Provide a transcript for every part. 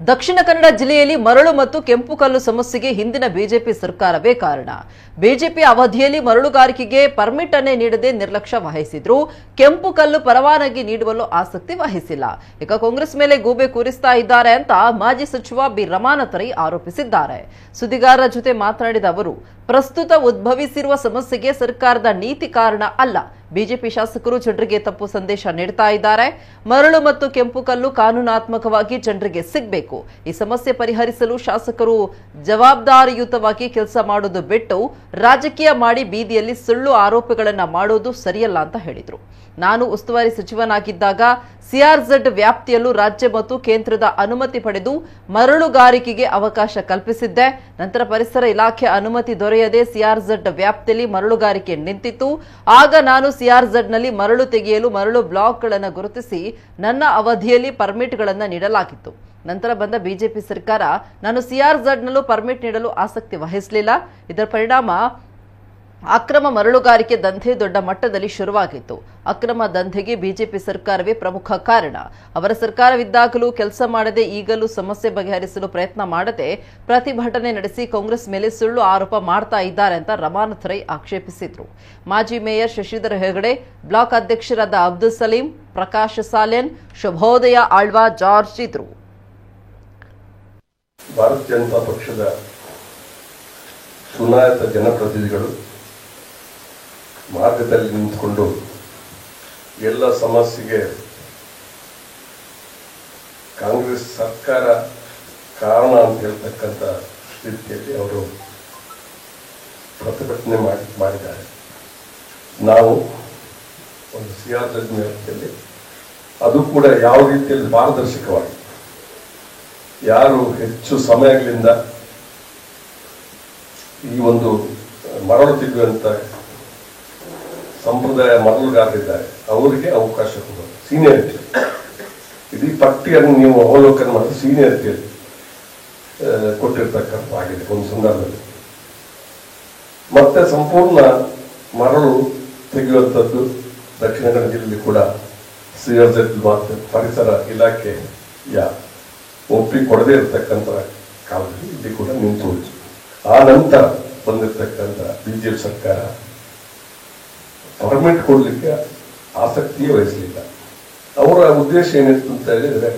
ದಕ್ಷಿಣ ಕನ್ನಡ ಜಿಲ್ಲೆಯಲ್ಲಿ ಮರಳು ಮತ್ತು ಕೆಂಪು ಕಲ್ಲು ಸಮಸ್ಯೆಗೆ ಹಿಂದಿನ ಬಿಜೆಪಿ ಸರ್ಕಾರವೇ ಕಾರಣ. ಬಿಜೆಪಿ ಅವಧಿಯಲ್ಲಿ ಮರಳುಗಾರಿಕೆಗೆ ಪರ್ಮಿಟ್ ಅನ್ನೇ ನೀಡದೆ ನಿರ್ಲಕ್ಷ್ಯ ವಹಿಸಿದ್ರು. ಕೆಂಪು ಕಲ್ಲು ಪರವಾನಗಿ ನೀಡುವಲ್ಲೂ ಆಸಕ್ತಿ ವಹಿಸಿಲ್ಲ. ಈಗ ಕಾಂಗ್ರೆಸ್ ಮೇಲೆ ಗೂಬೆ ಕೂರಿಸ್ತಾ ಇದ್ದಾರೆ ಅಂತ ಮಾಜಿ ಸಚಿವ ಬಿ ರಮಾನಾಥ್ ರೈ ಆರೋಪಿಸಿದ್ದಾರೆ. ಸುದ್ದಿಗಾರರ ಜೊತೆ ಮಾತನಾಡಿದ ಅವರು, ಪ್ರಸ್ತುತ ಉದ್ಭವಿಸಿರುವ ಸಮಸ್ಯೆಗೆ ಸರ್ಕಾರದ ನೀತಿ ಕಾರಣ ಅಲ್ಲ. ಬಿಜೆಪಿ ಶಾಸಕರು ಜನರಿಗೆ ತಪ್ಪು ಸಂದೇಶ ನೀಡ್ತಾ ಇದ್ದಾರೆ. ಮರಳು ಮತ್ತು ಕೆಂಪು ಕಲ್ಲು ಕಾನೂನಾತ್ಮಕವಾಗಿ ಜನರಿಗೆ ಸಿಗಬೇಕು. ಈ ಸಮಸ್ಯೆ ಪರಿಹರಿಸಲು ಶಾಸಕರು ಜವಾಬ್ದಾರಿಯುತವಾಗಿ ಕೆಲಸ ಮಾಡೋದು ಬಿಟ್ಟು ರಾಜಕೀಯ ಮಾಡಿ ಬೀದಿಯಲ್ಲಿ ಸುಳ್ಳು ಆರೋಪಗಳನ್ನು ಮಾಡೋದು ಸರಿಯಲ್ಲ ಅಂತ ಹೇಳಿದರು. ನಾನು ಉಸ್ತುವಾರಿ ಸಚಿವನಾಗಿದ್ದಾಗ ಸಿಆರ್ಝೆಡ್ ವ್ಯಾಪ್ತಿಯಲ್ಲೂ ರಾಜ್ಯ ಮತ್ತು ಕೇಂದ್ರದ ಅನುಮತಿ ಪಡೆದು ಮರಳುಗಾರಿಕೆಗೆ ಅವಕಾಶ ಕಲ್ಪಿಸಿದ್ದೆ. ನಂತರ ಪರಿಸರ ಇಲಾಖೆ ಅನುಮತಿ ದೊರೆಯದೆ ಸಿಆರ್ಝೆಡ್ ವ್ಯಾಪ್ತಿಯಲ್ಲಿ ಮರಳುಗಾರಿಕೆ ನಿಂತಿತ್ತು. ಆಗ ನಾನು ಸಿಆರ್ಝೆಡ್ನಲ್ಲಿ ಮರಳು ತೆಗೆಯಲು ಮರಳು ಬ್ಲಾಕ್ಗಳನ್ನು ಗುರುತಿಸಿ ನನ್ನ ಅವಧಿಯಲ್ಲಿ ಪರ್ಮಿಟ್ಗಳನ್ನು ನೀಡಲಾಗಿತ್ತು. ನಂತರ ಬಂದ ಬಿಜೆಪಿ ಸರ್ಕಾರ ನಾನು ಸಿಆರ್ಝೆಡ್ನಲ್ಲೂ ಪರ್ಮಿಟ್ ನೀಡಲು ಆಸಕ್ತಿ ವಹಿಸಲಿಲ್ಲ. ಇದರ ಪರಿಣಾಮ ಅಕ್ರಮ ಮರಳುಗಾರಿಕೆ ದಂಧೆ ದೊಡ್ಡ ಮಟ್ಟದಲ್ಲಿ ಶುರುವಾಗಿತ್ತು. ಅಕ್ರಮ ದಂಧೆಗೆ ಬಿಜೆಪಿ ಸರ್ಕಾರವೇ ಪ್ರಮುಖ ಕಾರಣ. ಅವರ ಸರ್ಕಾರವಿದ್ದಾಗಲೂ ಕೆಲಸ ಮಾಡದೆ ಈಗಲೂ ಸಮಸ್ಯೆ ಬಗೆಹರಿಸಲು ಪ್ರಯತ್ನ ಮಾಡದೆ ಪ್ರತಿಭಟನೆ ನಡೆಸಿ ಕಾಂಗ್ರೆಸ್ ಮೇಲೆ ಸುಳ್ಳು ಆರೋಪ ಮಾಡ್ತಾ ಇದ್ದಾರೆ ಅಂತ ರಮಾನಾಥ್ ರೈ ಆಕ್ಷೇಪಿಸಿದ್ರು. ಮಾಜಿ ಮೇಯರ್ ಶಶಿಧರ್ ಹೆಗಡೆ, ಬ್ಲಾಕ್ ಅಧ್ಯಕ್ಷರಾದ ಅಬ್ದುಲ್ ಸಲೀಂ, ಪ್ರಕಾಶ್ ಸಾಲೆನ್, ಶುಭೋದಯ ಆಳ್ವಾ, ಜಾರ್ಜ್ ಇದ್ರು. ಭಾರತೀಯ ಜನತಾ ಪಕ್ಷದ ಚುನಾಯಿತ ಜನಪ್ರತಿನಿಧಿಗಳು ಮಾರ್ಗದಲ್ಲಿ ನಿಂತುಕೊಂಡು ಎಲ್ಲ ಸಮಸ್ಯೆಗೆ ಕಾಂಗ್ರೆಸ್ ಸರ್ಕಾರ ಕಾರಣ ಅಂತ ಹೇಳ್ತಕ್ಕಂಥ ರೀತಿಯಲ್ಲಿ ಅವರು ಪ್ರತಿಭಟನೆ ಮಾಡಿದ್ದಾರೆ. ನಾವು ಒಂದು ಸಿಆರ್ಝೆಡ್ ವ್ಯವಸ್ಥೆಯಲ್ಲಿ ಅದು ಕೂಡ ಯಾವ ರೀತಿಯಲ್ಲಿ ಪಾರದರ್ಶಕವಾಗಿ ಯಾರು ಹೆಚ್ಚು ಸಮಯಗಳಿಂದ ಈ ಒಂದು ಮರಳು ತೆಗೆಯುವಂತ ಸಂಪ್ರದಾಯ ಮರಳುಗಾರರಿದ್ದಾರೆ, ಅವರಿಗೆ ಅವಕಾಶ ಕೊಡೋದು ಸೀನಿಯರಿಟಿ. ಇಡೀ ಪಟ್ಟಿಯನ್ನು ನೀವು ಅವಲೋಕನ ಮಾಡಿದ್ರೆ ಸೀನಿಯರಿಟಿಯಲ್ಲಿ ಕೊಟ್ಟಿರ್ತಕ್ಕಂಥ ಆಗಿದೆ ಒಂದು ಸಂದರ್ಭದಲ್ಲಿ. ಮತ್ತೆ ಸಂಪೂರ್ಣ ಮರಳು ತೆಗೆಯುವಂಥದ್ದು ದಕ್ಷಿಣ ಕನ್ನಡ ಜಿಲ್ಲೆಯಲ್ಲಿ ಕೂಡ ಸಿಆರ್ಝೆಡ್ ಪರಿಸರ ಇಲಾಖೆಯ ಒಪ್ಪಿಗೆ ಕೊಡದೇ ಇರತಕ್ಕಂಥ ಕಾಲದಲ್ಲಿ ಇಲ್ಲಿ ಕೂಡ ನಿಂತು ಹೋಯಿತು. ಆ ನಂತರ ಬಂದಿರತಕ್ಕಂಥ ಬಿಜೆಪಿ ಸರ್ಕಾರ ಪರ್ಮಿಟ್ ಕೊಡಲಿಕ್ಕೆ ಆಸಕ್ತಿಯೇ ವಹಿಸಲಿಲ್ಲ. ಅವರ ಉದ್ದೇಶ ಏನಿತ್ತು ಅಂತ ಹೇಳಿದ್ರೆ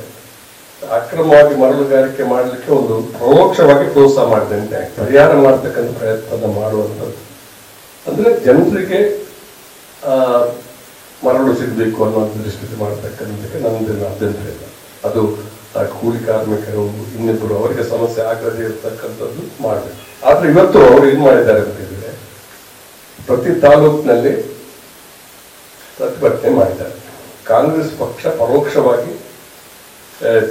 ಅಕ್ರಮವಾಗಿ ಮರಳುಗಾರಿಕೆ ಮಾಡಲಿಕ್ಕೆ ಒಂದು ಪರೋಕ್ಷವಾಗಿ ಪ್ರೋತ್ಸಾಹ ಮಾಡಿದಂತೆ ಪರಿಹಾರ ಮಾಡತಕ್ಕಂಥ ಪ್ರಯತ್ನ ಮಾಡುವಂಥದ್ದು. ಅಂದ್ರೆ ಜನರಿಗೆ ಮರಳು ಸಿಗಬೇಕು ಅನ್ನೋ ದೃಷ್ಟಿ ಮಾಡತಕ್ಕಂಥಕ್ಕೆ ನಮ್ದೇನು ಅಭ್ಯಂತರ ಇಲ್ಲ. ಅದು ಕೂಲಿ ಕಾರ್ಮಿಕರು ಇನ್ನಿಬ್ಬರು ಅವರಿಗೆ ಸಮಸ್ಯೆ ಆಗದೇ ಇರತಕ್ಕಂಥದ್ದು ಮಾಡಬೇಕು. ಆದ್ರೆ ಇವತ್ತು ಅವರು ಏನ್ ಮಾಡಿದ್ದಾರೆ ಅಂತ ಹೇಳಿದ್ರೆ ಪ್ರತಿ ತಾಲೂಕಿನಲ್ಲಿ ಪ್ರತಿಭಟನೆ ಮಾಡಿದ್ದಾರೆ. ಕಾಂಗ್ರೆಸ್ ಪಕ್ಷ ಪರೋಕ್ಷವಾಗಿ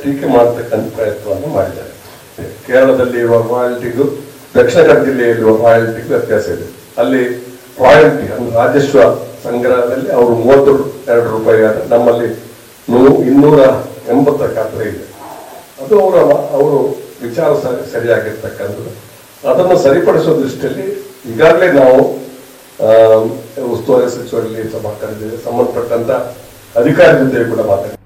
ಟೀಕೆ ಮಾಡತಕ್ಕಂಥ ಪ್ರಯತ್ನವನ್ನು ಮಾಡಿದ್ದಾರೆ. ಕೇರಳದಲ್ಲಿ ಇರುವ ರಾಯಲ್ಟಿಗೂ ದಕ್ಷಿಣ ಕನ್ನಡ ಜಿಲ್ಲೆಯಲ್ಲಿರುವ ರಾಯಲ್ಟಿಗೂ ವ್ಯತ್ಯಾಸ ಇದೆ. ಅಲ್ಲಿ ರಾಯಲ್ಟಿ ಅಂದ್ರೆ ರಾಜಸ್ವ ಸಂಗ್ರಹದಲ್ಲಿ ಅವರು 32 ರೂಪಾಯಿ ಆದರೆ ನಮ್ಮಲ್ಲಿ 280 ಇದೆ. ಅದು ಅವರು ವಿಚಾರ ಸರಿಯಾಗಿರ್ತಕ್ಕಂಥದ್ದು. ಅದನ್ನು ಸರಿಪಡಿಸುವ ದೃಷ್ಟಿಯಲ್ಲಿ ಈಗಾಗಲೇ ನಾವು ಉಸ್ತುವಾರಿ ಸಚಿವರಲ್ಲಿ ಸಭಾ ಕರೆದಿದ್ದೇವೆ. ಸಂಬಂಧಪಟ್ಟಂತ ಅಧಿಕಾರಿ ಜೊತೆ ಕೂಡ ಮಾತಾಡಿದ್ದೇವೆ.